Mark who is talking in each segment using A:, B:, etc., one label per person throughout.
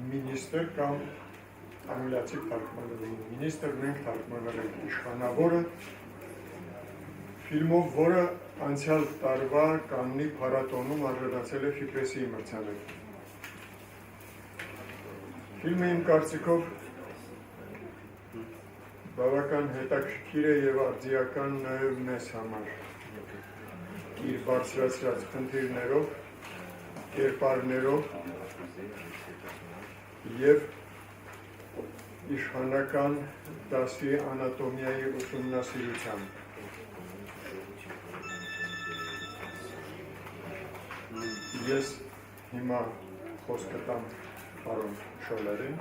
A: Minister կամ անգլիացի թարգմանել Minister-ն ենք թարգմանել իշխանավորը ֆիլմով, որը անցյալ տարվա Կաննի փառատոնում արժանացել է Ֆիպրեսի մրցանակ։ Ֆիլմը իմ կարծիքով բավական հետաքրքիր է եւ արձիական նաեւ մեզ համար։ Իր բարձրացրած խնդիրներով, կերպարներով եւ իշխանական դասի անատոմիայի ուսումնասիրությամբ։ Ես հիմա խոսքը տամ պարոն Շոլերին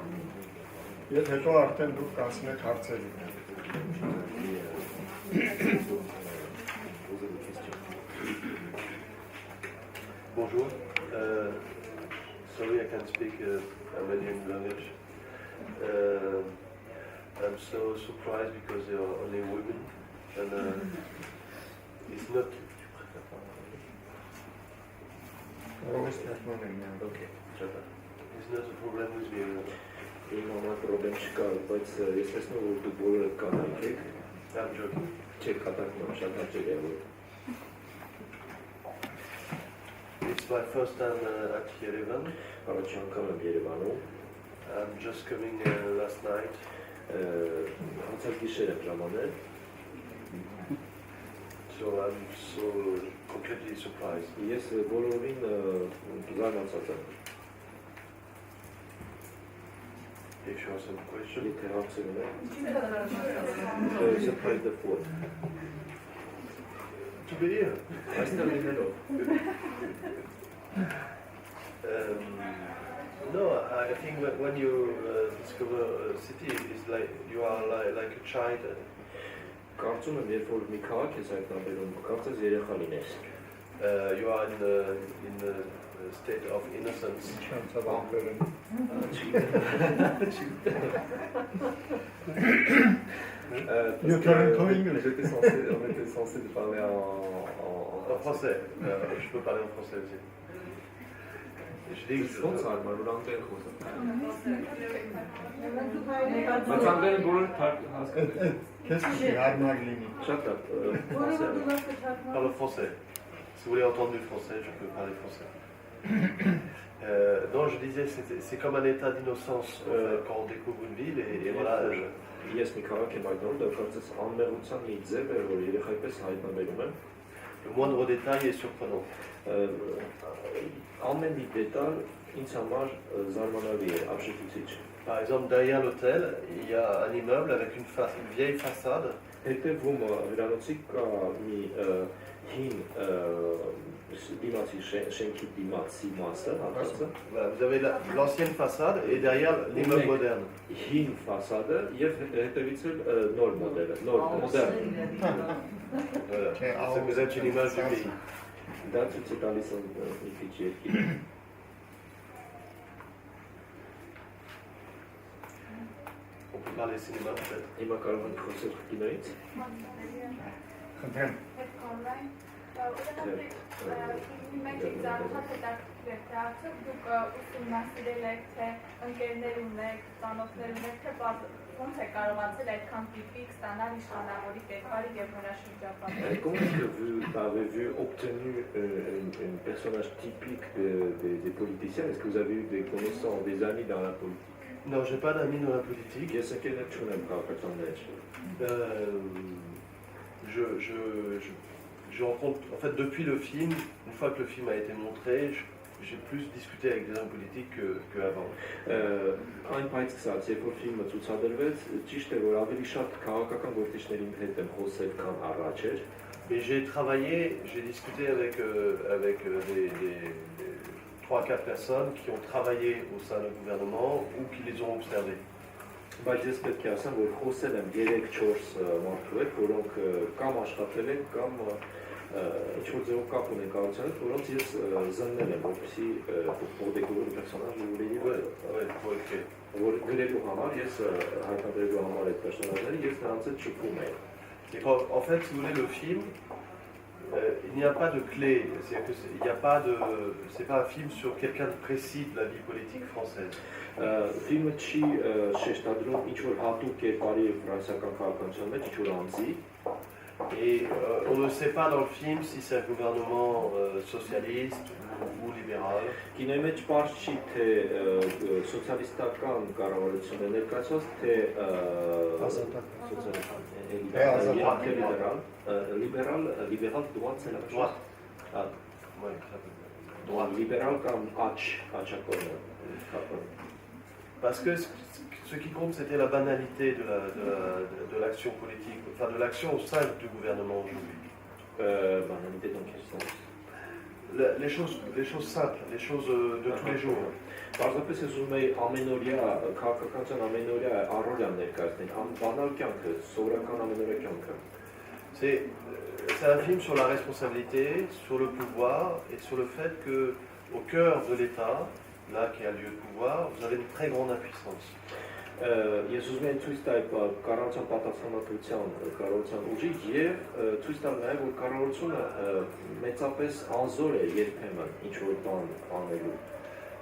A: եւ հետո արդեն դուք կանցնեք հարցերին։
B: Bonjour. Sorry, I can't speak Armenian language. I'm so surprised because they are only women, and it's not. Okay, it's not a problem with me.
C: Իմանա պրոբլեմ չկա, բայց ես տեսնում որ դուք բոլորը կանայք եք,
B: I'm joking.
C: չեք կատակնում, շատ հաճելի է որ։
B: It's my first time at Yerevan.
C: Առաջին անգամ եմ Երևանում,
B: I'm just coming last night.
C: անցած գիշեր եմ ժամանել,
B: So I'm so completely surprised.
C: ես բոլորին զարմացած եմ,
B: If you have some questions.
C: եթե հարցերում եք, surprise the fourth,
B: To be here.
C: այստեղ լինելով,
B: No, I think when you discover a city, it's like you are like a child.
C: կարծում եմ երբ որ մի քաղաք ես հայտնաբերում, կարծես երեխա լինես,
B: You are in the state of innocence.
A: You turn to English.
C: On était censé de parler en
B: En français. Je peux parler en français aussi. Je dis que
C: ոնց արմար որ անգլերեն խոսում։
A: Բայց անգլերեն բոլորը հասկանում։ Քեզ չի հարմար լինի։
C: Շատ լավ,
B: parle français. Si vous voulez entendre du français, je peux parler français. Non, je disais, c'est comme un état d'innocence quand on découvre une ville et voilà.
C: Ես մի քաղաք եմ հայտնվել, դա կարծես անմեղության մի ձև է, որ երեխայի պես հայտնաբերում եմ։
B: Le moindre détail est surprenant.
C: Ամեն մի դետալ ինձ համար զարմանալի է, ապշեցուցիչ։
B: Par exemple, derrière l'hôtel, il y a un immeuble avec une vieille façade.
C: Հետևում հյուրանոցի կա մի հին դիմացի շենքի դիմացի մասը, հատվածը։
B: Voilà, vous avez l'ancienne façade et derrière l'immeuble moderne.
C: Հին ֆասադը եւ հետևից էլ նոր մոդելը, նոր մոդեռն։
B: Voilà. Ça vous êtes une image du pays.
C: Դա ցույց է տալիս մի քիչ երկիր։
B: On peut parler cinéma peut-être.
C: Հիմա կարող ենք խոսել կինոյից։
A: Խնդրեմ։
D: Ուրեմն մենք ծանոթ հետաքրքիր է, արդյոք դուք ուսումնասիրել եք, թե ընկերներ ունեք, ծանոթներ ունեք, թե ոնց է կարողացել այդքան տիպիկ ստանալ իշխանավորի կերպարի եւ նրա շրջապատը։
C: Comment est-ce que vous avez vu obtenu un personnage typique des politiciens? Est-ce que vous avez eu des connaissances, des amis dans la politique?
B: Non, j'ai pas d'amis dans la politique.
C: Ես եկել եմ չունեմ քաղաքական մեջ։
B: Je rencontre, en fait, depuis le film, une fois que le film a été montré, j'ai plus discuté avec des hommes politiques qu'avant.
C: Այն բայց սկսած, երբ որ ֆիլմը ցուցադրվեց, ճիշտ է որ ավելի շատ քաղաքական գործիչների հետ եմ խոսել, քան առաջ էր։
B: Mais j'ai travaillé, j'ai discuté avec des 3-4 personnes qui ont travaillé au sein du gouvernement ou qui les ont observés.
C: Բայց ես պետք է ասեմ, որ խոսել եմ 3-4 մարդու հետ, որոնք կամ աշխատել են, կամ ինչ-որ ձևով կապ ունեն կառուցել, որոնց ես զննել եմ, որպեսզի pour découvrir le personnage je voulais dire որ գրելու համար ես հայտնաբերելու համար այդ պերսոնաժները ես նրանց հետ շփվում եմ։
B: Et en fait, si vous voulez, le film, Il n'y a pas de clé, il n'y a pas de, c'est pas un film sur quelqu'un de précis de la vie politique française.
C: Ֆիլմը չի շեշտադրում ինչ-որ հատուկ կերպարի ֆրանսիական քաղաքականության մեջ ինչ-որ անձի
B: Et on ne sait pas dans le film si c'est un gouvernement socialiste ou libéral.
C: Կինոյի մեջ պարզ չի թե սոցիալիստական կառավարություն է ներկայացված, թե լիբերալ droite c'est la même chose.
B: Ouais,
C: Droite. Libéral comme Achakon.
B: Parce que ce qui compte, c'était la banalité de l'action politique, enfin de l'action au sein du gouvernement aujourd'hui.
C: Banalité dans quel sens?
B: Les choses simples, les choses de tous les jours.
C: Պարզապես ես ուզում եի ամենօրյա քաղաքականության ամենօրյա առօրյան ներկայացնել, բանալ կյանքը, սովորական ամենօրյա կյանքը։
B: C'est un film sur la responsabilité, sur le pouvoir et sur le fait que au cœur de l'État, là qui a lieu de pouvoir, vous avez une très grande impuissance.
C: Ես ուզում եմ ցույց տալ կառավարության պատասխանատվության ուժի եւ ցույց տալ նաեւ որ կառավարությունը մեծապես անզոր է երբեմն ինչ որ բան անելու։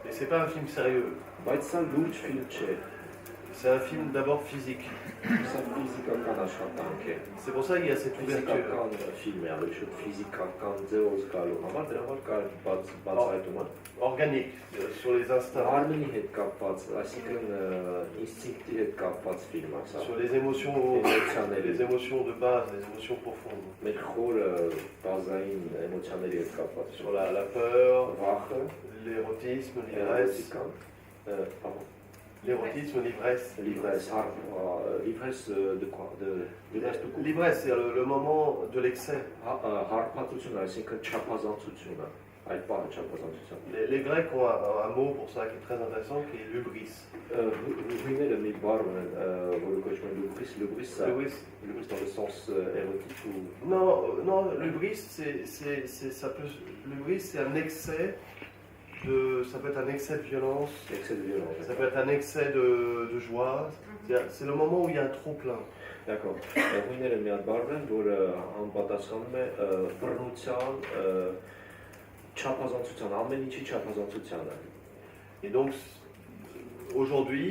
B: Et c'est pas un film sérieux.
C: Բայց սա լուրջ ֆիլմ չէ։
B: C'est un film d'abord physique.
C: Սա ֆիզիկական աշխատանք է։
B: C'est pour ça qu'il y a cette ouverture.
C: Ֆիզիկական ֆիլմ է, ավելի շուտ ֆիզիկական ձևով զգալու համար դրա համար կար բացահայտումը։
B: Organique, sur les instincts.
C: Արմենի հետ կապված, այսինքն ինստինկտի հետ կապված ֆիլմ է սա։
B: Sur les émotions de base, les émotions profondes.
C: Մեր խորը բազային էմոցիաների հետ կապված։
B: Sur la peur,
C: վախը,
B: l'érotisme, l'ivresse. L'érotisme, l'ivresse.
C: L'ivresse de quoi? L'ivresse de quoi?
B: L'ivresse, c'est le moment de l'excès.
C: Հարբածությունը, այսինքն չափազանցությունը, այդ բանը չափազանցություն։
B: Les Grecs ont un mot pour ça qui est très intéressant, qui est lubris.
C: Hühnerը մի բառ ունեն, որը կոչվում է lubris dans le sens érotique ou
B: Non, lubris, lubris, c'est un excès ça peut être un excès de violence, ça peut être un excès de joie. C'est le moment où il y a un trop plein.
C: D'accord. Հույները մի հատ բառ են, որը անպատասխանում է բռնության, չափազանցության, ամեն ինչի չափազանցությանը։
B: Et donc aujourd'hui,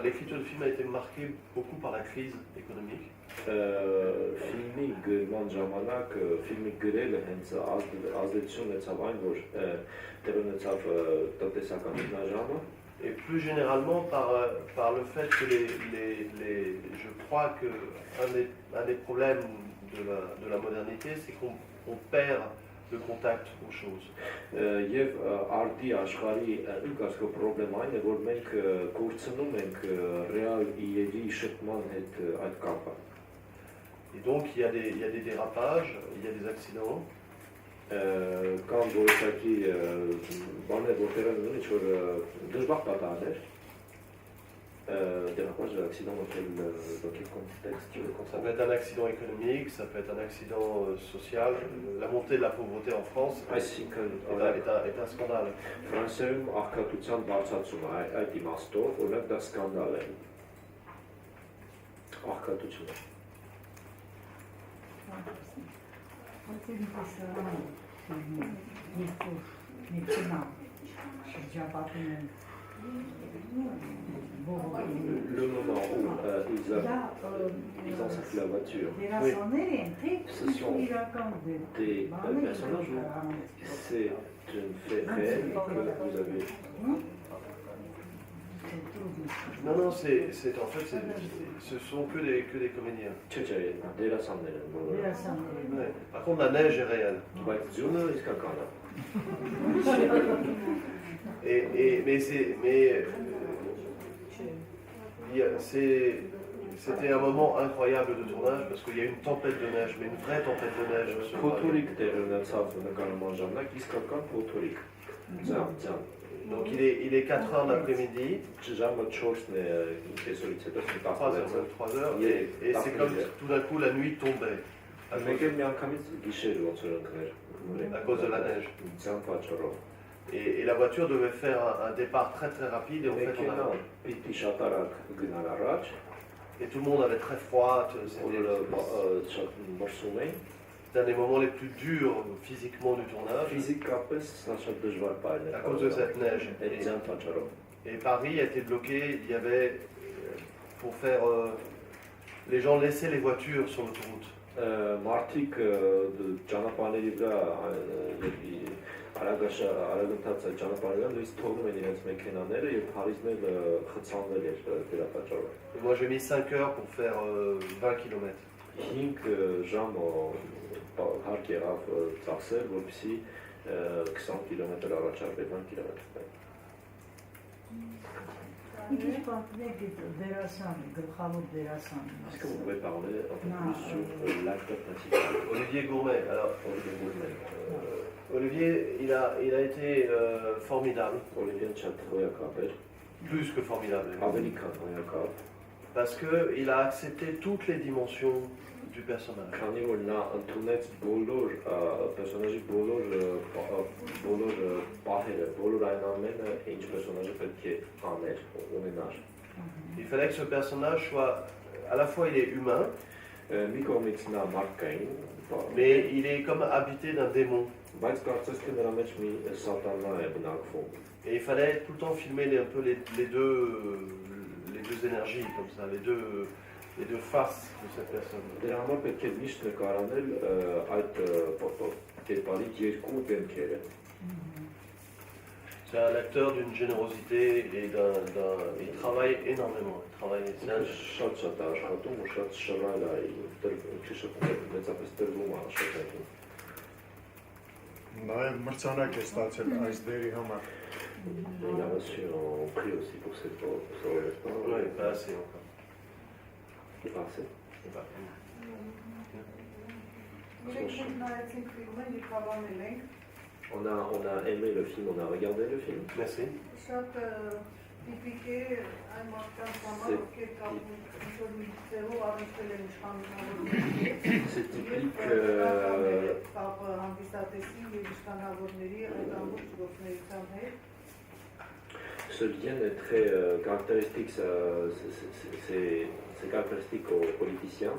B: l'écriture du film a été marquée beaucoup par la crise économique.
C: Ֆիլմի գրման ժամանակ ֆիլմի գրելը հենց ազդեցություն ունեցավ այն, որ տեղ ունեցավ տնտեսական հիմնաժամը
B: et plus généralement par le fait que je crois que un des problèmes de la modernité, c'est qu'on perd le contact aux choses.
C: Եվ արդի աշխարհի ինքնասկո պրոբլեմային է, որ մենք կորցնում ենք ռեալ իրերի շփման հետ այդ կապը։
B: Et donc il y a des dérapages, il y a des accidents.
C: Կամ որոշակի բաներ, որտեղ ունեն ինչ-որ դժբախտ պատահներ, dérapage de l'accident dans quel contexte?
B: Ça peut être un accident économique, ça peut être un accident social. La montée de la pauvreté en France est un scandale.
C: Ֆրանսիայում աղքատության բարձրացումը այդ իմաստով, օրինակ դա սկանդալ է։ Աղքատությունը։ Le moment où ils ont cette la voiture, ce sont des personnages où c'est une fait réel que vous avez.
B: Non, en fait, ce sont que des comédiens. Ouais. Par contre, la neige est réelle. C'était un moment incroyable de tournage parce qu'il y a une tempête de neige, mais une vraie tempête de neige. Donc il est 4h de l'après-midi, 3h, et c'est comme tout d'un coup la nuit tombait à cause de la neige. Et la voiture devait faire un départ très très rapide et en fait Et tout le monde avait très froid. C'était un des moments les plus durs physiquement du tournage.
C: Ֆիզիկապես սա շատ դժվար պայել էր։
B: À cause de cette neige.
C: Այդ ձյան պատճառով։
B: Et Paris a été bloqué. Il y avait, pour faire. Les gens laissaient les voitures sur l'autoroute.
C: Մարդիկ ճանապարհների վրա արագընթաց ճանապարհի վրա նույնիսկ թողնում են իրենց մեքենաները եւ Փարիզն էլ խցանվել էր դրա պատճառով։
B: Et moi j'ai mis 5 heures pour faire 20 km.
C: 5 ժամ հարկ եղավ ծախսել, որպեսզի 20 կիլոմետր առաջարկել 20 կիլոմետր։
E: Ինչ պատմեք դերասան, գլխավոր դերասան։
C: Est-ce que vous pouvez parler un peu plus sur l'acteur principal?
B: Olivier Gourmet. Alors,
C: Olivier Gourmet.
B: Olivier, il a été formidable.
C: Olivier Chatroyakabel.
B: Plus que formidable.
C: American Royakab.
B: Parce qu'il a accepté toutes les dimensions du personnage.
C: Քանի որ նա ընդունեց բոլոր պերսոնաժի բոլոր պահերը, բոլոր այն ամենը, ինչ պերսոնաժը պետք է աներ, ունենար։
B: Il fallait que ce personnage soit, à la fois il est humain,
C: Մի կողմից նա մարդկային,
B: mais il est comme habité d'un démon.
C: բայց կարծես թե նրա մեջ մի սատանա է բնակվում։
B: Et il fallait tout le temps filmer un peu les deux énergies, comme ça, les deux faces de cette personne.
C: Դրա համար պետք է միշտ նկարանել այդ կերպարի երկու դեմքերը։
B: C'est un acteur d'une générosité et il travaille énormément.
C: Շատ աշխատում ու շատ շռայլ է, մեծապես տրվում է աշխատանքին։
A: Նաև մրցանակ է ստացել այս դերի համար։
C: Il a reçu un prix aussi pour cette rôle, n'est-ce pas?
B: Oui, pas assez encore.
C: Pas assez. On a aimé le film, on a regardé le film.
B: Merci.
C: C'est typique ce lien est très caractéristique, c'est caractéristique aux politiciens.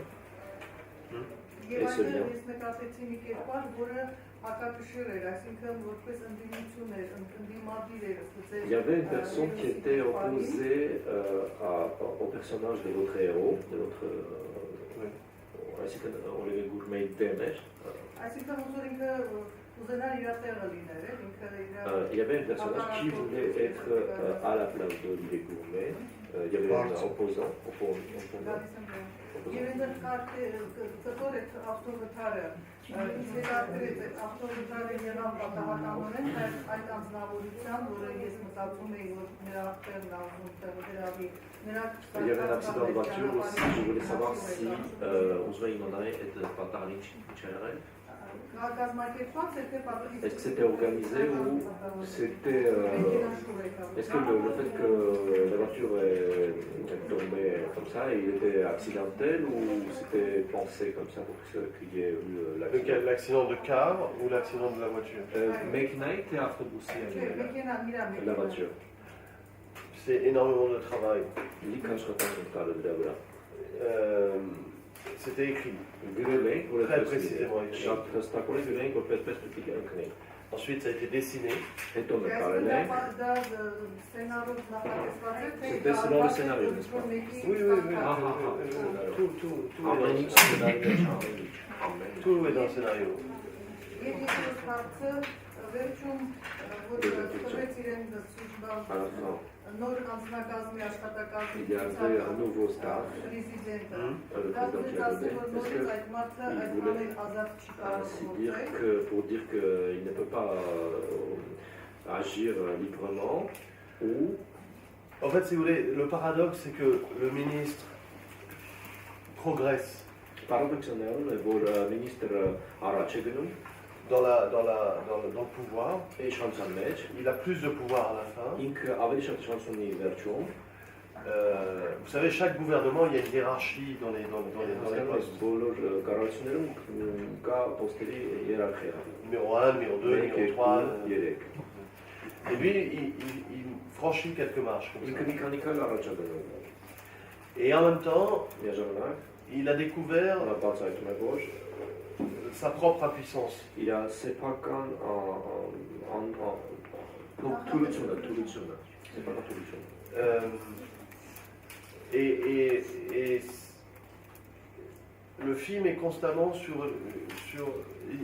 C: Et ce lien. Il y avait une personne qui était opposée au personnage de votre héros, de votre Olivier Gourmet Demer. Il y avait un personnage qui voulait être à la place d'Olivier Gourmet. Il y avait un opposant. Il y avait un accident de voiture aussi. Je voulais savoir si Ouzma Imanae était Patarlich Tchérel. Est-ce que c'était organisé ou c'était... Est-ce que le fait que la voiture est tombée comme ça, il était accidentel ou c'était pensé comme ça pour qu'il y ait eu l'accident?
B: L'accident de car ou l'accident de la voiture?
C: La voiture.
B: C'est énormément de travail. C'était écrit. Très précisément écrit. Ensuite, ça a été dessiné.
C: C'était selon le scénario, n'est-ce pas?
B: Oui. Tout est dans le scénario.
C: Il y avait un nouveau staff, le président qui a donné. Est-ce qu'il voulait ainsi dire que, pour dire qu'il ne peut pas agir librement ou...
B: En fait, si vous voulez, le paradoxe, c'est que le ministre progresse
C: Paradoxalement, le ministre Arachegenu
B: dans le pouvoir. Il a plus de pouvoir à la fin. Vous savez, chaque gouvernement, il y a une hiérarchie dans les postes. Numéro 1, numéro 2, numéro 3. Et lui, il franchit quelques marches. Comme ça. Et en même temps,
C: Միաժամանակ
B: il a découvert
C: նա բացահայտում է, որ
B: sa propre impuissance.
C: իր սեփական թուլությունը, սեփական թուլությունը։
B: Et le film est constamment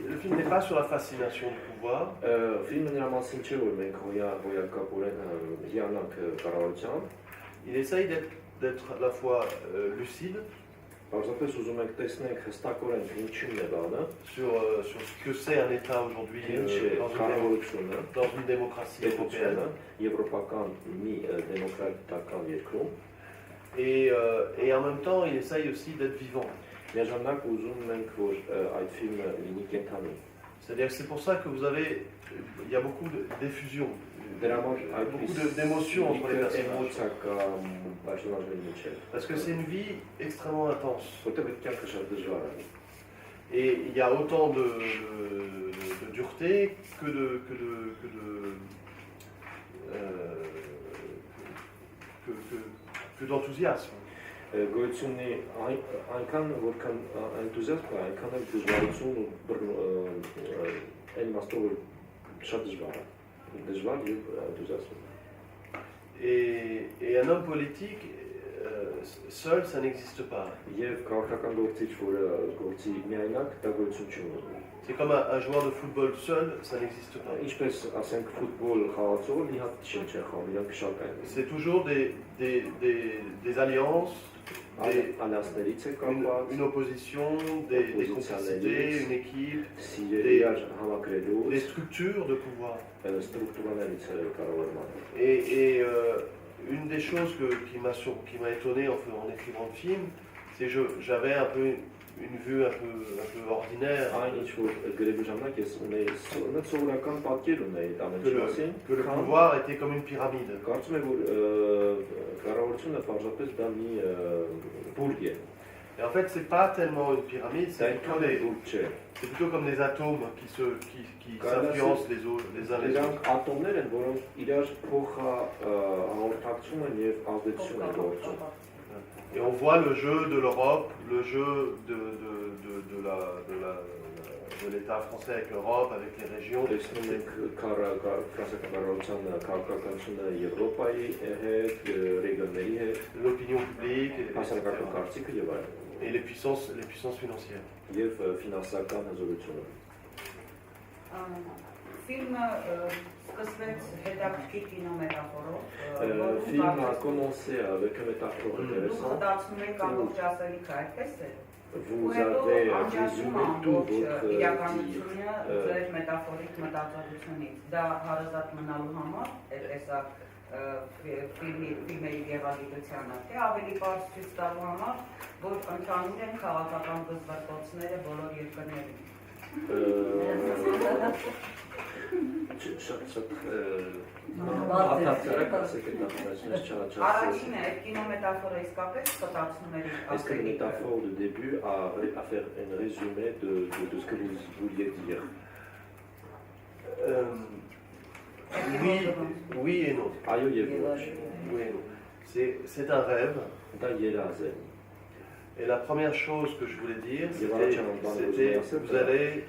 B: le film n'est pas sur la fascination du pouvoir,
C: Ֆիլմը նրա մասին չէ, որ մենք հոյակապորեն հիանանք կառավարությամբ,
B: il essaye d'être à la fois lucide
C: պարզապես uզում ենք տեսնենք հստակորեն ինչու՞ն է բանը,
B: sur ce que c'est un État aujourd'hui
C: ինչ է կառավարությունը,
B: dans une démocratie européenne.
C: պետությունը, եվրոպական մի դեմոկրատական երկրում,
B: Et en même temps, il essaye aussi d'être vivant.
C: միաժամանակ ուզում ենք, որ այդ ֆիլմը լինի կենթանի։
B: C'est-à-dire que c'est pour ça que il y a beaucoup d'effusion,
C: Դրա համար
B: beaucoup d'émotions entre les personnages.
C: էմոցիա կա personajների միջև,
B: Parce que c'est une vie extrêmement intense.
C: որտեղ այդ կյանքը շատ դժվար է։
B: Et il y a autant de dureté que d'enthousiasme.
C: Գոյությունի այնքան որքան էնտուզիազմ կա, այնքան էլ դժվարություն ու այն իմաստով որ շատ դժվար է։ Դժվար եւ էնտուզիազմ։
B: Et un homme politique, seul, ça n'existe pas.
C: Եվ քաղաքական գործիչ, որը գործի միայնակ, դա գոյություն չունի։
B: C'est comme un joueur de football seul, ça n'existe pas.
C: Ինչպես ասենք ֆուտբոլ խաղացող մի հատ շիչ է խաղում, իրանք շատ են։
B: C'est toujours des alliances,
C: Allianceներից է կապված,
B: une opposition, des complicités, une équipe,
C: իրար համակրելու,
B: des structures de pouvoir.
C: ստրուկտուրաներից է կառավարման։
B: Et une des choses qui m'a étonné en écrivant le film, c'est que j'avais un peu une vue un peu ordinaire.
C: Այն ինչ որ գրելու ժամանակ ես ունեի սովորական պատկեր ունեի ամենի մասին,
B: Que le pouvoir était comme une pyramide.
C: կարծում եմ որ կառավարությունը պարզապես դա մի բուրգ է։
B: Et en fait, c'est pas tellement une pyramide,
C: Դա այնքան է բուրգ չէ։
B: c'est plutôt comme des atomes qui s'influencent les uns les
C: Դրանք
B: autres.
C: ատոմներ են, որոնք իրար փոխա հաղորդակցում են եւ ազդեցություն են գործում։
B: Et on voit le jeu de l'Europe, le jeu de l'État français avec l'Europe, avec les régions.
C: Տեսնում ենք ֆրանսիական կառավարության քաղաքականությունը Եվրոպայի հետ, ռեգիոնների հետ,
B: L'opinion publique
C: հասարակական կարծիքը եւ այլն,
B: et les puissances financières.
C: եւ ֆինանսական հզորությունը։
E: Ֆիլմը սկսվեց հետաքրքիր կինոմետաֆորով,
C: Ֆիլմը a commencé avec une métaphore intéressante.
E: դարձնում եք ամբողջ ասելիքը, այդպես է։
C: Vous avez résumé tout votre
E: իրականությունը ձեր մետաֆորիկ մտածողությունից։ Դա հարազատ մնալու համար այդտեսակ ֆիլմերի գեղագիտությանը, թե ավելի պարզ ցույց տալու համար, որ ընդհանուր են քաղաքական բզբզոցները բոլոր երկրներում։
C: Շատ հատացարակ ասեք այդ նախնաշնես չարաչասը։
E: Առաջինը այդ կինոմետաֆորը իսկապես ստացնում էր
C: Est-ce que la métaphore de début a faire un résumé de ce que vous vouliez dire?
B: Oui et non.
C: Այո եւ ոչ։
B: Oui et non. C'est un rêve.
C: Դա երազ է։
B: Et la première chose que je voulais dire,
C: Et voilà,
B: c'était vous allez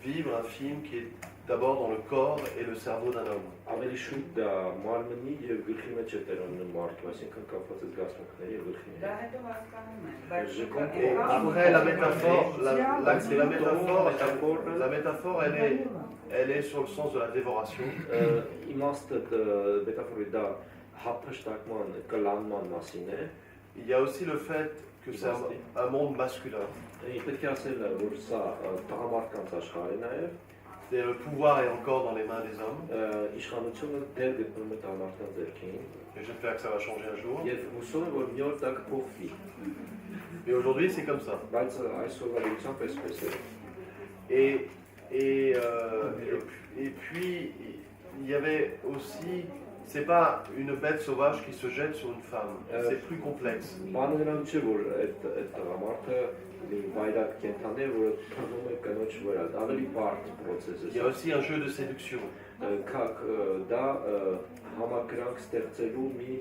B: vivre un film qui est d'abord dans le corps et le cerveau d'un homme.
C: Ավելի շուտ դա մարմնի եւ գլխի մեջ է տերոնում մարդու, այսինքն կապված է զգացմունքների եւ գլխի
E: Դա
C: հետ։
E: հետո հասկանում եմ,
B: Et après la métaphore, la métaphore, elle est sur le sens de la dévoration.
C: Իմաստը մետաֆորի դա հափշտակման կլանման մասին է։
B: Il y a aussi le fait que c'est un monde masculin.
C: Պետք է ասել որ սա տղամարդկանց աշխարհ է նաեւ։
B: Le pouvoir est encore dans les mains des hommes.
C: Իշխանությունը դեր գտնում է տղամարդկանց ձեռքին։
B: Et j'espère que ça va changer un jour.
C: Եվ հուսով եմ որ մի օր դա կփոխվի։
B: Mais aujourd'hui, c'est comme ça.
C: Բայց այսօրվա լույսությամբ այսպես է։
B: Et puis, il y avait aussi, c'est pas une bête sauvage qui se jette sur une femme, c'est plus complexe.
C: Բանը նրան չէ որ այդ տղամարդը մի վայրակ կենթան է, որը թվում է կնոջ վրա, ավելի բարդ process
B: Il y a
C: է։
B: aussi un jeu de séduction.
C: դա համակրանք ստեղծելու մի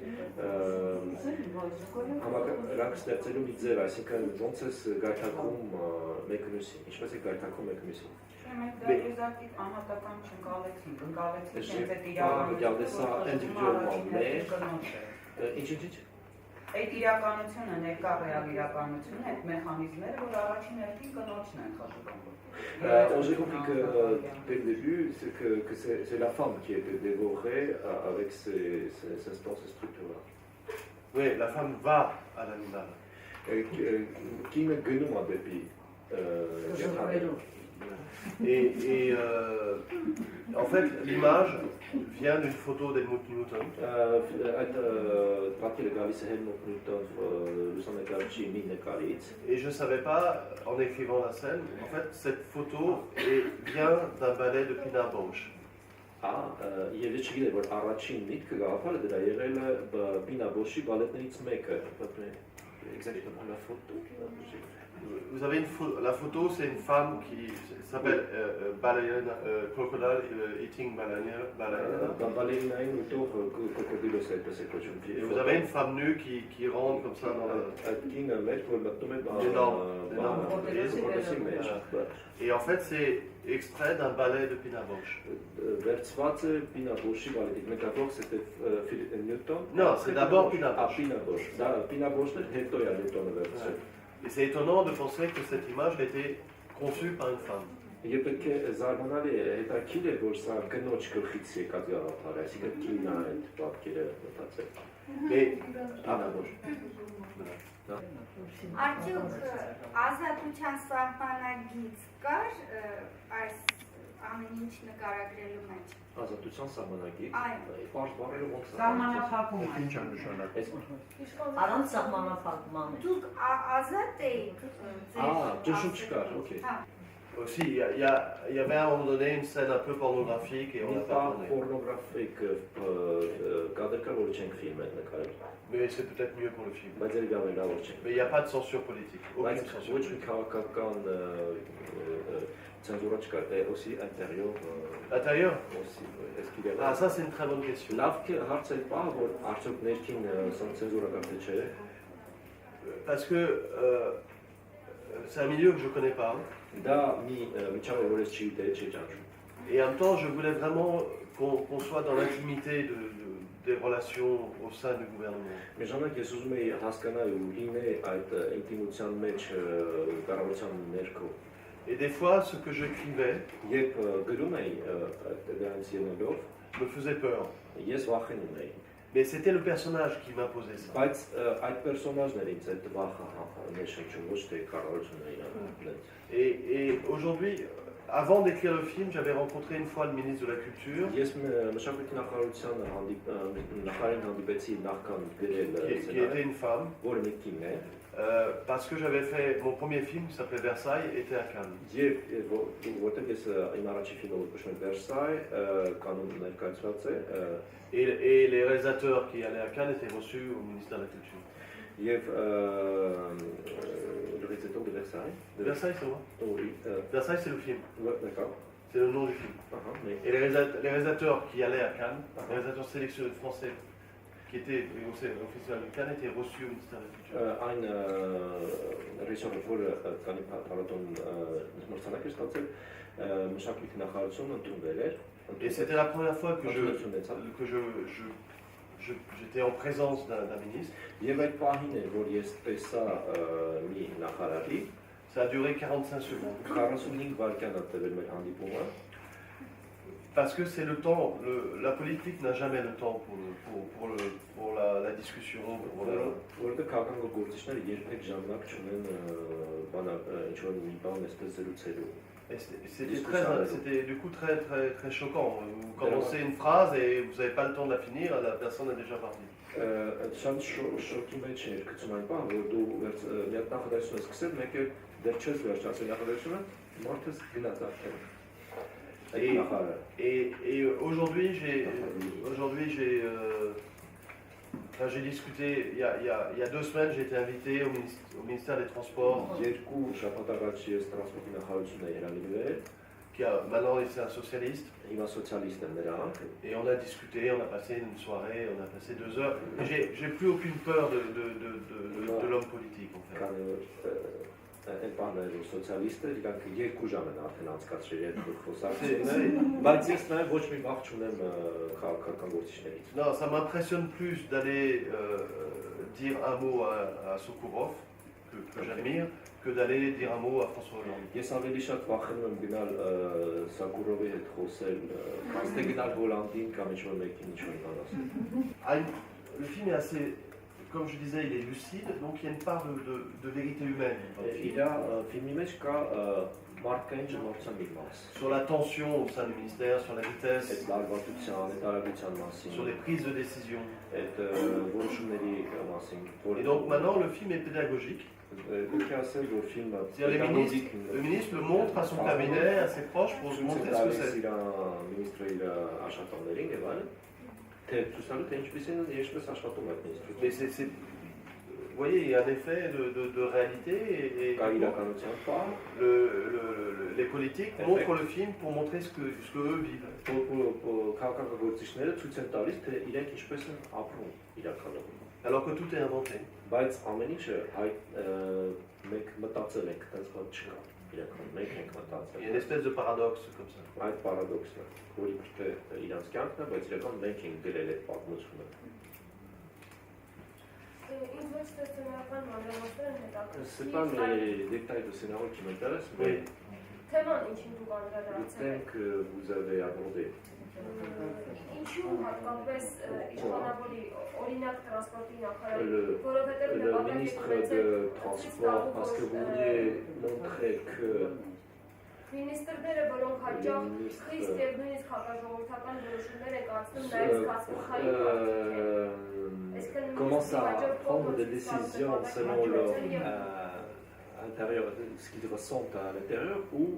C: ձև, այսինքն ոնց է գայթակղում մեկնյուսին, ինչպես է գայթակղում մեկնյուսին։
E: Մենք դա եզակի անհատական չընկալեցինք, ընկալեցինք հենց այդ
C: Regardez ça individuellement, mais ինչ
E: այդ իրականությունը ներկա ռեալ իրականությունը, այդ մեխանիզմները, որ առաջին հերթին կնոջն են խաշուկանում։
C: J'ai compris que dès le début, que c'est la femme qui était dévorée avec ces structures-là.
B: Oui, la femme va à l'animal.
C: Qui me gêne à dépit.
B: Et en fait, l'image vient d'une photo d'Helmut Newton. Et je ne savais pas, en écrivant la scène, en fait, cette photo vient d'un ballet de Pina Bausch.
C: Եվ ես չգիտեմ, որ առաջին միտքը գաղափարը դրա եղել է Պինա Բոշի բալետներից մեկը, exactement la photo.
B: Vous avez la photo, c'est une femme qui s'appelle Crocodile Eating Ballerina. Et vous avez une femme nue qui rentre comme ça dans Et en fait, c'est extrait d'un ballet de Pina Bausch. Non, c'est d'abord Pina Bausch. Et c'est étonnant de penser que cette image a été conçue par une femme. Mais
F: Արդյոք ազատության սահմանագիծ կար այս ամեն ինչ նկարագրելու մեջ։
C: Ազատության սահմանագիծ։
F: Այո։
E: Սահմանափակում է։
A: Ինչ է նշանակում։
G: Առանց սահմանափակման։
F: Դուք ազատ էիք։
C: Ճշում չկար, okay։
B: aussi, il y avait à un moment donné une scène un peu pornographique et on l'a pas tourné.
C: Pornographique,
B: Mais c'est peut-être mieux pour le film.
C: Mais
B: Mais il n'y a pas de censure politique. Aucune censure politique.
C: Aussi intérieur.
B: L'intérieur
C: Aussi, est-ce qu'il y a...
B: Ah, ça c'est une très bonne question. Parce que c'est un milieu que je ne connais pas. Et en même temps, je voulais vraiment qu'on soit dans l'intimité des relations au sein du gouvernement. Et des fois, ce que j'écrivais me faisait peur. Mais c'était le personnage qui m'imposait ça. Et aujourd'hui, avant d'écrire le film, j'avais rencontré une fois le ministre de la Culture, qui était une femme, parce que j'avais fait mon premier film qui s'appelait Versailles, était à Cannes. Et les réalisateurs qui allaient à Cannes étaient reçus au ministère de la Culture.
C: Le réalisateur de Versailles.
B: Versailles, c'est moi.
C: Oui.
B: Versailles, c'est le film.
C: D'accord.
B: C'est le nom du film. Et les réalisateurs qui allaient à Cannes, les réalisateurs sélectionnés français qui étaient au Festival de Cannes, étaient reçus au ministère de la Culture. Et c'était la première fois que j'étais en présence d'un ministre. Ça a duré 45 secondes. Parce que c'est le temps, la politique n'a jamais le temps pour la discussion. C'était du coup très, très, très choquant. Vous commencez une phrase et vous n'avez pas le temps de la finir, la personne est déjà partie. Et aujourd'hui, j'ai discuté, il y a 2 semaines, j'ai été invité au ministère des Transports, qui maintenant c'est un socialiste.
C: ima sotsialistен erakond.
B: Et on a discuté, on a passé une soirée, on a passé 2 heures. Et j'ai plus aucune peur de l'homme politique en fait.
C: Են բաներ ու սոցիալիստը իրանք 2 ժամ են արդեն անցկացրել այդ խոսակցությունները, բայց ես նաև ոչ մի վախ չունեմ քաղաքական գործիչներից։
B: Non, ça m'impressionne plus d'aller dire un mot à Sokourov, que j'admire, que d'aller dire un mot à François Hollande.
C: Ես ավելի շատ վախենում եմ գնալ Սակուրովի հետ խոսել, քան թե գնալ Հոլանդին կամ ինչ-որ մեկին ինչ-որ ասել։
B: Le film est assez, comme je disais, il est lucide, donc il y a une part de vérité humaine.
C: Իր ֆիլմի մեջ կա մարդկային ջնորցան մի մաս։
B: Sur la tension au sein du ministère, sur la vitesse,
C: Այդ լարվածության, այդ արագության մասին,
B: sur les prises de décision.
C: այդ որոշումների մասին։
B: Et donc maintenant le film est pédagogique.
C: Պետք է ասել, որ ֆիլմը
B: Le ministre le montre à son cabinet, à ses proches pour se montrer ce que c'est.
C: իր մինիստրը իր աշխատողներին եւ այլն, թե ցույցալու թե ինչպես աշխատում այդ մինիստրը։
B: Mais vous voyez, il y a un effet de réalité et
C: Կա իրականության բան,
B: les politiques montrent le film pour montrer ce que eux vivent.
C: քաղաքական գործիչները ցույց են տալիս, թե իրենք ինչպես են ապրում իրականում։
B: Alors que tout est inventé.
C: Բայց ամեն ինչը մենք մտածել ենք, այդպես բան չկա։ Իրականում մենք ենք մտածել։
B: Il y a une espèce de paradoxe comme ça.
C: Այդ պարադոքսն է, որ իբրթե իրանց կյանքն է, բայց իրական մենք ենք գրել այդ պատմությունը։
H: Ինձ ոչ թե սցենարական մանրամասները հետաքրքիր։
C: C'est pas les détails de scénario qui m'intéressent, mais
H: Թեման ինչին դուք
C: le
H: անդրադարձել
C: thème
H: եք։
C: que vous avez abordé.
H: Ինչու հատկապես իշխանավորի օրինակ տրանսպորտի նախարարի,
C: Le
H: որովհետև
C: ministre de Transport, parce que vous vouliez montrer que
H: Մինիստրները, որոնք հաճախ խիստ եւ նույնիսկ հակաժողովրդական որոշումներ են կայացնում նաեւ զգացմունքային
C: commencent à prendre des décisions selon leur intérieur, ce qu'ils ressentent à l'intérieur, ou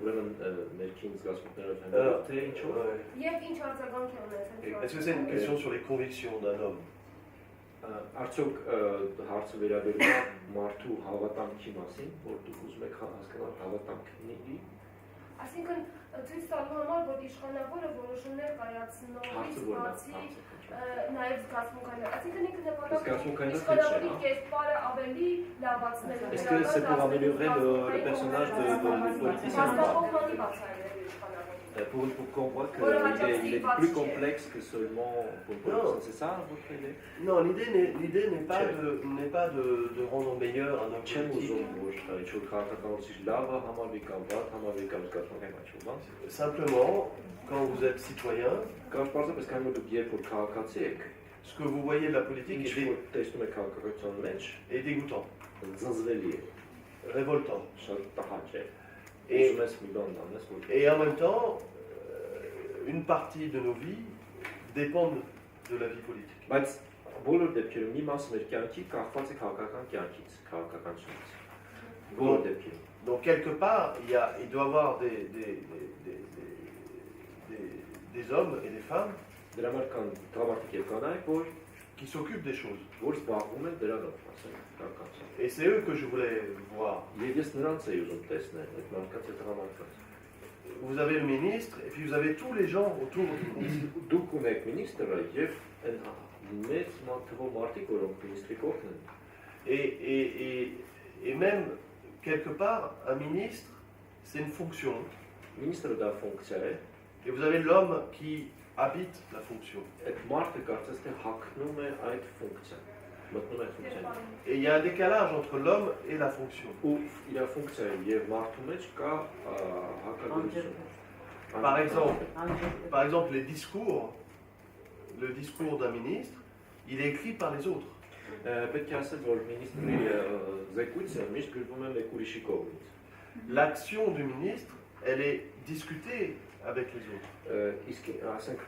C: ուրեմն ներքին զգացմունքներով են թե ինչու։
H: Եվ ինչ արձագանք է ունեցել։
B: Est-ce que c'est une question sur les convictions d'un homme?
C: Արդյոք հարցը վերաբերում է մարդու հավատամքի մասին, որ դուք ուզում եք հասկանալ հավատամքների։
H: Այսինքն ցույց տալու համար, որ իշխանավորը որոշումներ կայացնողից բացի նաև զգացմունքային, այսինքն ինքը նպատակ իշխանավորի կերպարը ավելի լավացնել։
C: Est-ce que c'est pour améliorer le personnage de politicien?
H: Մասնավորմանի բացառել իշխանավորը։
C: Pour qu'on voit qu'il est plus complexe que seulement pour le politicien. C'est ça votre idée?
B: Non, l'idée n'est pas de rendre meilleur un homme
C: Չեմ
B: politique.
C: ուզում որ ինչ-որ քաղաքականացիչ լավը համարվի կամ վատ համարվի կամ զգացմունքային ինչ-որ բան։
B: Simplement, quand vous êtes citoyen,
C: Կամ պարզապես կան որ դուք երբ որ քաղաքացի եք,
B: ce que vous voyez de la politique
C: ինչ որ տեսնում եք քաղաքականության մեջ,
B: est dégoûtant,
C: զնզվելի է,
B: révoltant.
C: շատ տհաճ է։
B: Et,
C: Ուզում ես մի բան անես, որ
B: et en même temps, une partie de nos vies dépendent de la vie politique.
C: բայց բոլոր դեպքերում մի մասը մեր կյանքի կախված է քաղաքական կյանքից, քաղաքականությունից։ Բոլոր դեպքերում։
B: Donc quelque part, il doit y avoir des hommes et des femmes
C: Դրա համար կան տղամարդիկ եւ կանայք, որ
B: qui s'occupent des choses.
C: զբաղվում են դրանով, ասենք, քաղաքականությամբ։
B: Et c'est eux que je voulais voir.
C: Եվ ես նրանց էի ուզում տեսնել, այդ մարդկանց եւ տղամարդկանց։
B: Vous avez le ministre et puis vous avez tous les gens autour du ministre.
C: Դուք ունեք մինիստրը եւ այն մեծ թվով մարդիկ, որոնք մինիստրի կողքն են։
B: Et même quelque part, un ministre, c'est une fonction.
C: Մինիստրը դա ֆունկցիա է,
B: Et vous avez l'homme qui habite la fonction.
C: այդ մարդը կարծես թե հակնում է այդ ֆունկցիան, մտնում է ֆունկցիան։
B: Et il y a un décalage entre l'homme et la fonction.
C: Ու իր ֆունկցիա եւ մարդու մեջ կա հակադրություն։
B: Par exemple, le discours d'un ministre, il est écrit par les autres.
C: Պետք է ասել, որ մինիստրի զեկույցը միշտ գրվում է մեկ ուրիշի կողմից։
B: L'action du ministre, elle est discutée avec les autres.
C: Իսկ ասենք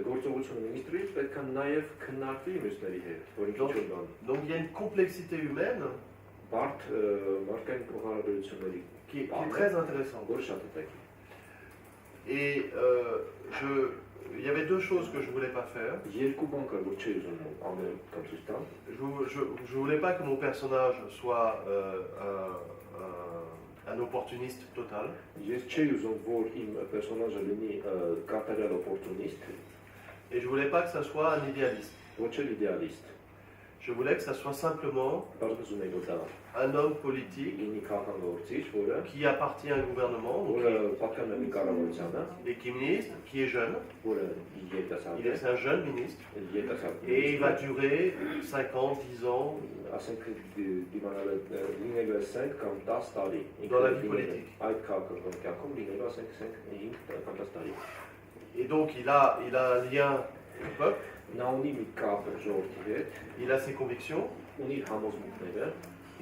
C: գործողությունը մինիստրի պետք է նաեւ քննարկվի մյուսների հետ, որ ինչ որ բան։
B: Donc il y a une complexité humaine
C: Բարդ մարդկային փոխհարաբերությունների
B: qui est très intéressante.
C: որը շատ հետաքրքիր։
B: Et il y avait deux choses que je ne voulais pas faire.
C: Երկու բան կար, որ չէի ուզում անել կամ ցույց տալ։
B: Je voulais pas que mon personnage soit un opportuniste total.
C: Ես չի ուզում, որ իմ պերսոնաժը լինի կատարյալ օպորտունիստ,
B: et je voulais pas que ça soit un idéaliste.
C: ոչ էլ իդեալիստ։
B: Je voulais que ça soit simplement
C: Բարձր ունենք դա
B: un homme politique
C: ինի քաղաքագործիչ, որը
B: qui appartient à un gouvernement donc
C: պատկանում է մի կառավարությանը,
B: et qui est ministre, qui est jeune.
C: որը երիտասարդ
B: Il est un jeune ministre
C: երիտասարդ
B: et il va durer 5 ans, 10 ans
C: ասենք դիմանալ լինելու է 5 կամ 10 տարի
B: dans la vie politique.
C: այդ քաղաքական կյանքում լինելու ասենք 5 կամ 10 տարի։
B: Et donc il a un lien au peuple,
C: Նա ունի մի կապ ժողովրդի հետ,
B: il a ses convictions,
C: ունի իր համոզմունքները,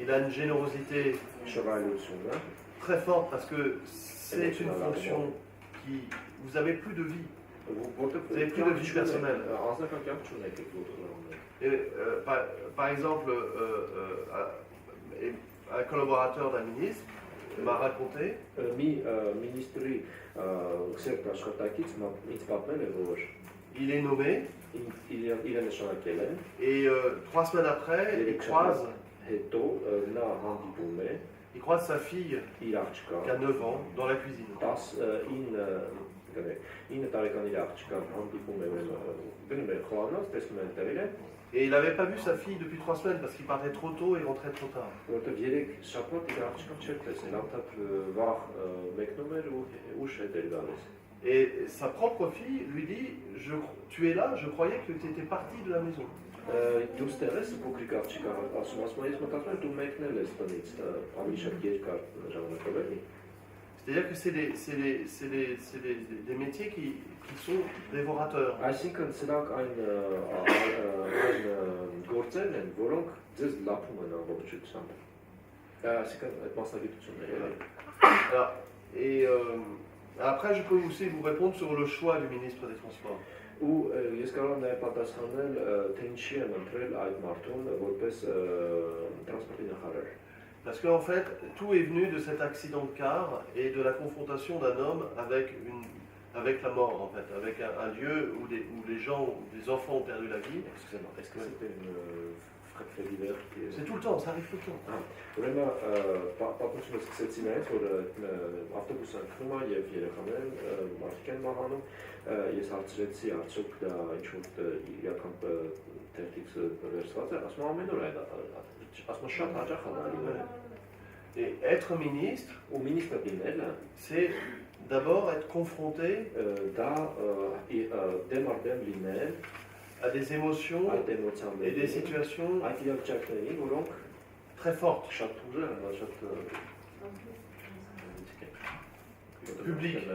B: il a une générosité
C: շռայլությունը,
B: très forte parce que c'est une fonction qui... Vous avez plus de vie.
C: որտեղ
B: Vous avez plus de vie personnelle.
C: անձնական կյանք չունեք եք որտեղ։
B: Et, par exemple, un collaborateur d'un ministre m'a raconté
C: Մի մինիստրի քսերտ աշխատակից ինձ պատմել է, որ
B: il est nommé
C: իր նշանակել է,
B: et 3 semaines après,
C: հետո նա հանդիպում է
B: il croise sa fille
C: իր աղջկա
B: qui a 9 ans dans la cuisine.
C: 9 տարեկան իր աղջկան հանդիպում է գնում է խոհանոց, տեսնում է տեղել է,
B: Et il n'avait pas vu sa fille depuis 3 semaines parce qu'il partait trop tôt et rentrait trop tard.
C: որովհետև 3 շաբաթ իր աղջկան չէր տեսել, անդադ վաղ մեկնում էր ու ուշ հետ էր գալիս։
B: Et sa propre fille lui dit tu es là, je croyais que tu étais parti de la maison.
C: Դու ստեղ ես փոքրիկ աղջիկա ասում ես մտածում եմ դու մեկնել ես տնից ավելի շատ երկար ժամանակով էլի։
B: C'est-à-dire que c'est des métiers qui sont dévorateurs.
C: Այսինքն սրանք այն գործերն են, որոնք ձեզ լափում են ամբողջությամբ։ Այսինքն այդ մասնագիտությունները։
B: Et après, je peux aussi vous répondre sur le choix du ministre des Transports.
C: Ու ես կարող եմ նաև պատասխանել, թե ինչի եմ ընտրել այդ մարդուն որպես տրանսպորտի նախարար։
B: Parce qu'en fait, tout est venu de cet accident de car et de la confrontation d'un homme avec la mort, en fait, avec un lieu où les gens, où des enfants ont perdu la vie.
C: Excusez-moi, est-ce que c'était une fracture d'hiver?
B: C'est tout le temps, ça arrive tout le temps.
C: Ուրեմն պատմությունը սկսեցի նայել, որ ավտոբուսը ընկնում է եւ երեխաներն մարդիկ են մահանում, ես հարցրեցի արդյոք դա ինչ-որ իրական տեխնիկս վերցված է, ասում ամեն օր այդ ասում շատ հաճախ է։
B: Et être ministre,
C: ou ministre լինել,
B: c'est d'abord être confronté
C: դա դեմարդեմ լինել
B: à des émotions et des situations très fortes, publiques.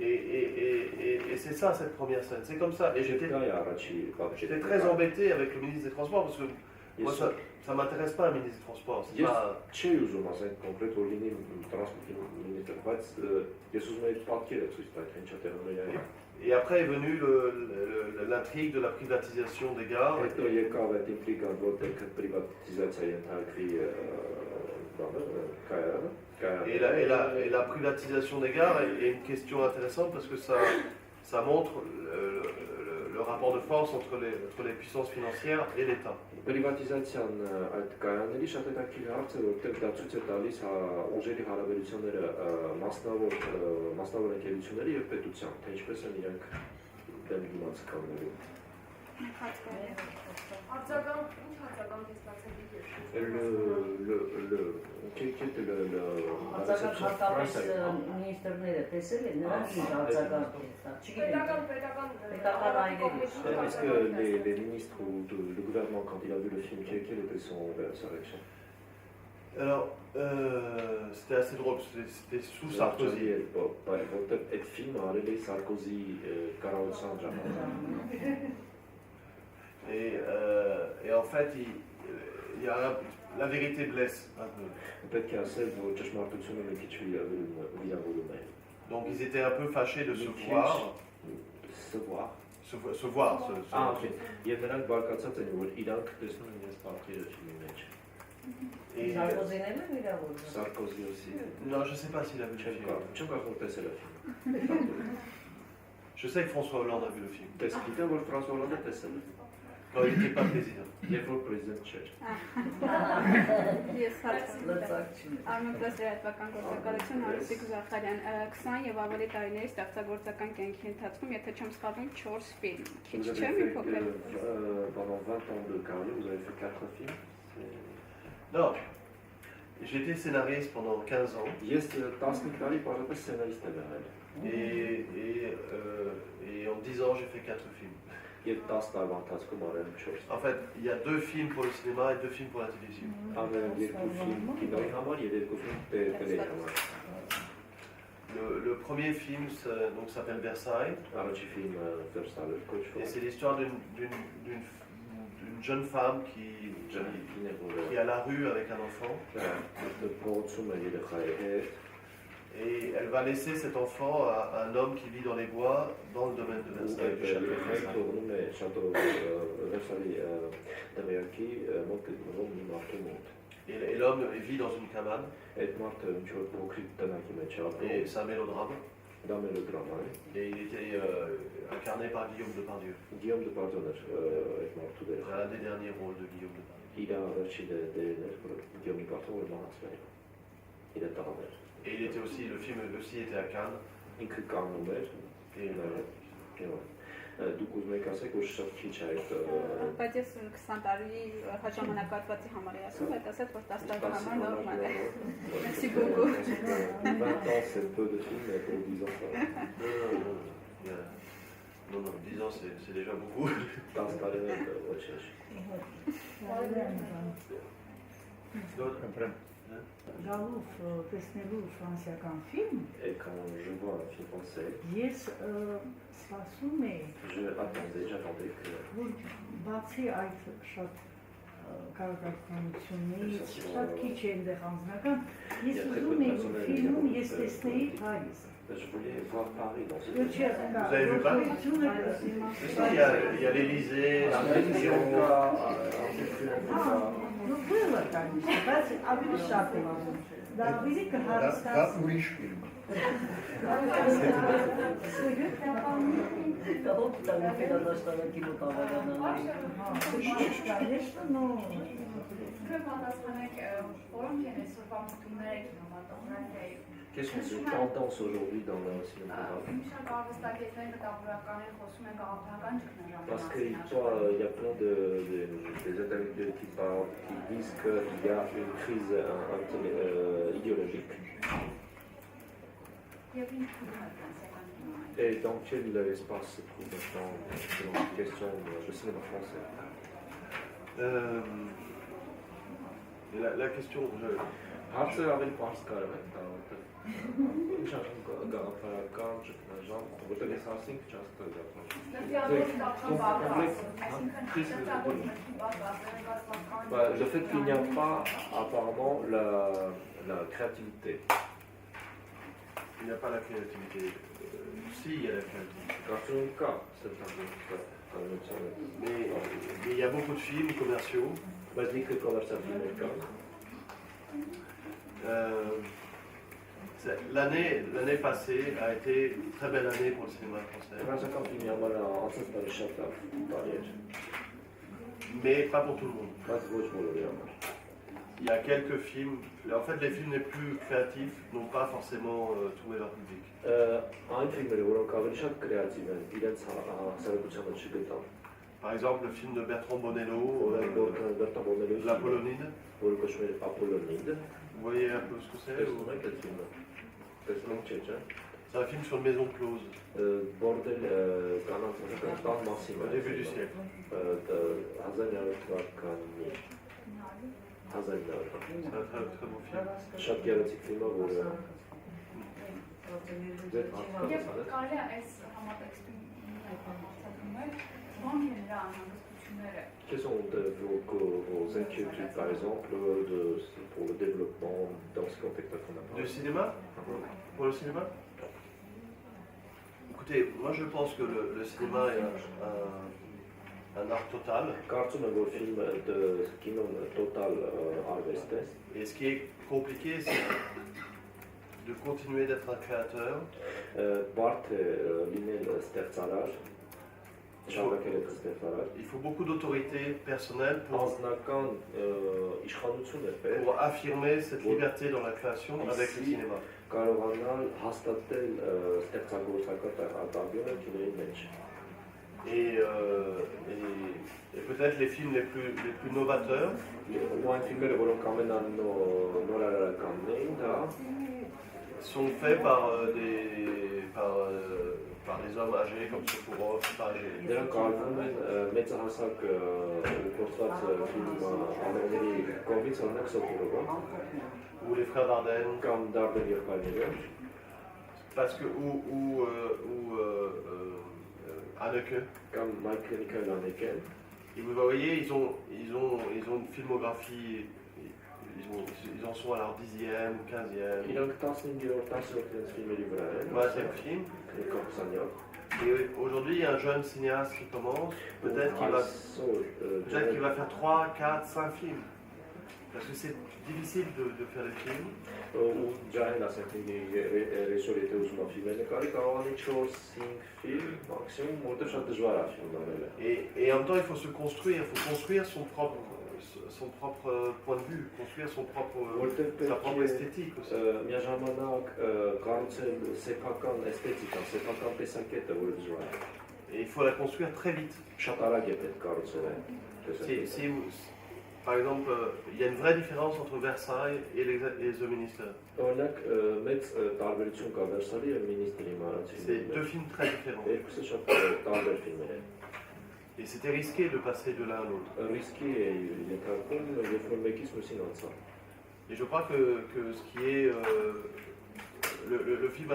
B: Et c'est ça cette première scène, c'est comme ça. Et j'étais très embêté avec le ministre des Transports parce que moi ça ne m'intéresse pas un ministre des Transports. Et après est venue l'intrigue de la privatisation des gares. Et la privatisation des gares est une question intéressante parce que ça montre le rapport de force entre les puissances financières et l'État.
C: Պրիվատիզացիան այդ կայանների շատ հետաքրքիր հարց է, որտեղ դա ցույց է տալիս ուժերի հարաբերությունները մասնավոր ընկերությունների եւ պետության, թե ինչպես են իրենք դեմ դիմաց կանգնելու։
H: Արձագանք, ինչ արձագանք է ստացել
C: Quel était le
G: Ministre տեսել են նրանք ինչ արձագանք են
C: Est-ce que les ministres ou le gouvernement, quand il a vu le film, quelle était sa réaction?
B: Alors, c'était assez drôle, c'était sous Sarkozy.
C: Et film, Sarkozy,
B: et en fait, il y a la vérité blesse un peu. Donc ils étaient un peu fâchés de se voir. Se voir.
C: Ah, ok.
B: Et
G: Sarkozy
C: aussi.
B: Non, je ne sais pas s'il a vu le film. Je sais que François Hollande a vu le film. quand il n'était pas président.
C: Երբ որ պրեզիդենտ չէր։
I: Ես հարց
G: լծակ չի։
I: Արմեն Պրեսրատվական գործակալություն Հարուսիկ Զախարյան 20 եւ ավելի տարիների ստեղծագործական կյանքի ընթացքում, եթե չեմ սխալվում, 4 ֆիլմ։ Քիչ չէ՞ մի փոքր։
C: Pendant 20 ans de carrière, vous avez fait 4 films.
B: Non, j'étais scénariste pendant 15 ans.
C: Ես 15 տարի պարզապես սցենարիստ եմ եղել։
B: Et en 10 ans, j'ai fait 4 films.
C: Եվ 10 տարվա ընթացքում արել 4։
B: En fait, il y a 2 films pour le cinéma et 2 films pour la télévision.
C: Անել երկու ֆիլմ կինոյի համար եւ երկու ֆիլմ տելեվիզիոնի համար։
B: Le premier film donc, s'appelle Versailles.
C: Առաջի ֆիլմը Versailles կոչվում
B: Et c'est l'histoire d'une jeune femme qui est à la rue avec un enfant. Et elle va laisser cet enfant à un homme qui vit dans les bois dans le domaine de Versailles. Et l'homme vit dans une cabane. Et c'est un mélodrame. Et il était incarné par Guillaume Depardieu.
C: Guillaume Depardieu,
B: Un des derniers rôles de Guillaume Depardieu. Et il était aussi, le film aussi était à Cannes. Et
C: դուք ուզում եք ասեք, որ շատ քիչ է այդ
I: Բայց ես 20 տարի ժամանակահատվածի համար եմ ասում, այդ ասած որ 10 տարի համար նորմալ է։ Merci beaucoup.
C: 20 ans c'est peu de films, mais pour 10 ans ça va.
B: Non, 10 ans c'est déjà beaucoup.
C: 10 տարի ոչ է։
J: Ժալով տեսնելու ֆրանսիական ֆիլմ,
C: quand je vois un film français,
J: ես սպասում եմ,
C: j'attendais que
J: որ բացի այդ շատ կարգավորություններից, շատ քիչ է այնտեղ անձնական, ես ուզում եմ որ ֆիլմում ես տեսնեի Փարիզը։
C: je voulais voir Paris dans ce
B: Vous avez vu Paris? Il y a l'Élysée, la télévision.
J: Ну, было, конечно, բայց ավելի շատ եմ ուզում։ Դա ավելի կհարստացնի։
A: Դա ուրիշ ֆիլմ։
G: Կողոք տանը ֆիլմաշտարակի մոտ ավականանալի։
J: Конечно, но…
D: Կը պատասխանեք, որոնք են այսօրվա մտումները կինոմատոգրաֆիայի։
C: Quelles sont les tendances aujourd'hui dans le cinématographie?
D: Շատ արվեստագետներ մտավորականներ խոսում են գաղափարական ճգնաժամի
C: Parce qu'il y a plein des intellectuels qui parlent, qui disent qu'il y a une crise idéologique. Et dans quel espace se trouve maintenant la question du cinéma français?
B: La question,
C: Հարցը ավելի պարզ կարող է տալ։ Ինչ ասում գաղափարական ճգնաժամ, որտեղ ես ասինք Le fait qu'il n'y a pas apparemment la créativité.
B: Il n'y a pas la créativité. Si, il y a la créativité. Mais il y a beaucoup de films commerciaux. L'année passée a été une très belle année pour le cinéma français. Mais pas pour tout le monde. Il y a quelques films. En fait, les films les plus créatifs n'ont pas forcément trouvé leur public. Par exemple, le film de Bertrand Bonello, La Polonide. Vous voyez un peu ce que c'est? C'est un film sur une maison close. Au début du siècle. C'est un très beau film.
D: Կարելի է այս համատեքստում համատեքստում ոնք են նրա անհանգստությունները։
C: Quelles sont vos inquiétudes, par exemple, pour le développement dans ce contexte qu'on a parlé?
B: Du cinéma? Pour le cinéma? Écoutez, moi je pense que le cinéma est un art total. Et ce qui est compliqué, c'est de continuer d'être un créateur
C: շարունակել է դստեֆարար։
B: Il faut beaucoup d'autorité personnelle
C: Անձնական իշխանություն է պետք,
B: pour affirmer cette liberté dans la création avec le cinéma.
C: կարողանալ հաստատել ստեղծագործական արտադրությունը կինոյի մեջ։
B: Et peut-être les films les plus novateurs
C: Ու այն ֆիլմերը, որոնք ամենանորարարականն էին, դա
B: sont faits par des hommes âgés comme Sokurov,
C: դրանք արվում են մեծահասակ ու կոչված ֆիլմաների կողմից, օրինակ Սոկուրովը
B: ou les frères Dardenne,
C: կամ Դարդեն եղբայրները,
B: parce que ou Haneke.
C: կամ Մայքլ Նիկոլյանեկեն,
B: Et vous voyez, ils ont une filmographie, ils en sont à leur 10e, 15e.
C: իրանք 15-րդ, 10-րդ ֆիլմերի վրա են,
B: 20e film. Et aujourd'hui, il y a un jeune cinéaste qui commence, peut-être qu'il va faire 3, 4, 5 films. Parce que c'est difficile de faire des films.
C: ու ջահեն ասենք ռեժիսորը եթե ուզում է ֆիլմեր նկարի, կարող է 4-5 ֆիլմ մաքսիմում, որտեղ շատ դժվար է ֆիլմ անել։
B: Et en même temps, il faut se construire, il faut construire son propre point de vue, construire sa propre esthétique aussi.
C: Միաժամանակ կառուցել սեփական էսթետիկան, սեփական տեսակետը, որը դժվար է։
B: Et il faut la construire très vite.
C: Շատ արագ է պետք կառուցել այն։
B: Par exemple, il y a une vraie différence entre Versailles et The Minister.
C: Օրինակ մեծ տարբերություն կա Վերսալի եւ Մինիստրի մարացի։
B: C'est deux films très différents.
C: Երկուսը շատ տարբեր ֆիլմեր են։
B: Et c'était risqué de passer de l'un à l'autre.
C: Ռիսկի է ենթարկում, երբ որ մեկից մյուսին անցա։
B: Et je crois que ce qui est le film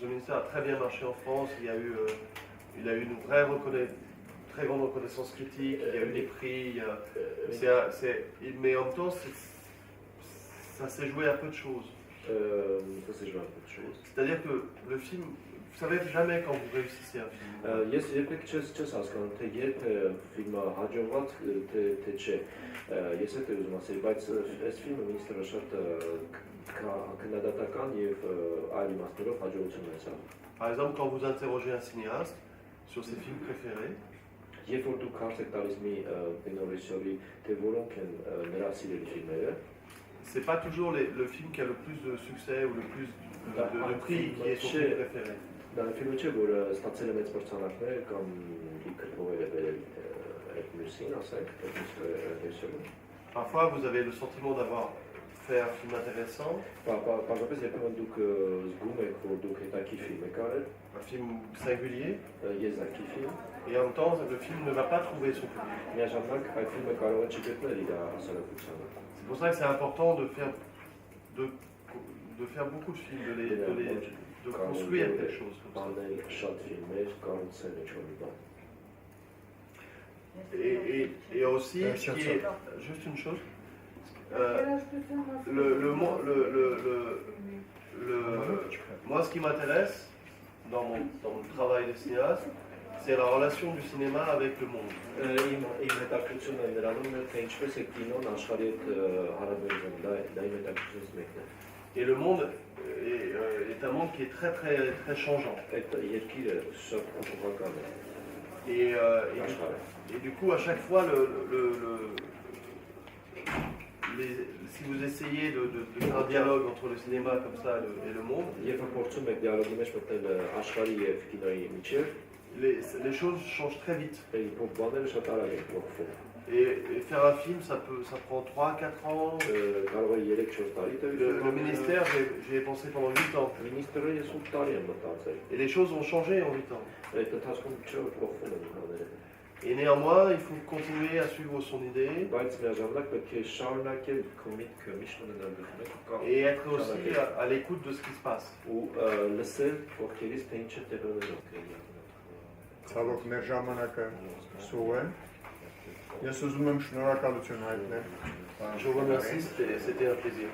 B: The Minister a très bien marché en France. Il a eu une très grande reconnaissance critique. Il y a eu des prix. Mais en même temps, ça s'est joué à peu de choses. C'est-à-dire que le film, vous savez jamais quand vous réussissez un film.
C: Ես երբեք չես հասկանում, թե երբ է ֆիլմը հաջողված, թե չէ։ Ես էլ ուզում ասեի, բայց այս ֆիլմը մինիստրը շատ քննադատական եւ այլ իմաստներով հաջողություն ունեցավ։
B: Par exemple, quand vous interrogez un cinéaste sur ses films préférés,
C: երբ որ դուք հարց եք տալիս մի կինոռեժիսորի, թե որոնք են նրա սիրելի ֆիլմերը,
B: c'est pas toujours le film qui a le plus de succès ou le plus de prix qui est son film préféré.
C: Դա ֆիլմը չէ, որը ստացել է մեծ մրցանակներ կամ իքր փողեր է բերել այդ մյուսին, ասենք, ռեժիսորը։
B: Parfois, vous avez le sentiment d'avoir fait un film intéressant.
C: Պարզապես երբեմն դուք զգում եք, որ դուք հետաքրքիր ֆիլմ եք արել,
B: un film singulier.
C: եզակի ֆիլմ,
B: et en même temps, le film ne va pas trouver son public.
C: միաժամանակ այդ ֆիլմը կարող է չգտնել իր հասարակությանը։
B: C'est pour ça que c'est important de faire beaucoup de films, de construire quelque chose comme ça.
C: Շատ ֆիլմեր կառուցել ինչ-որ մի բան։
B: Et aussi, juste une chose, moi, ce qui m'intéresse dans mon travail de cinéaste, c'est la relation du cinéma avec le monde.
C: Իմ հետաքրքրությունը նրանում է, թե ինչպես է կինոն աշխարհի հետ հարաբերվում, դա իմ հետաքրքրությունից մեկն է։
B: Et le monde est un monde qui est très très très changeant.
C: Այդ երկիրը շատ փոփոխական է։
B: Et du coup, à chaque fois, si vous essayez de faire un dialogue entre le cinéma comme ça et le monde, les choses changent très vite. Et faire un film, ça prend 3-4 ans. Le ministère, j'y ai pensé pendant 8 ans. Et les choses ont changé en 8 ans. Et néanmoins, il faut continuer à suivre son idée. Et être aussi à l'écoute de ce qui se passe.
A: Ցավոք մեր ժամանակը սուղ է։ Ես ուզում եմ շնորհակալություն հայտնել։
B: Je vous remercie, c'était un plaisir.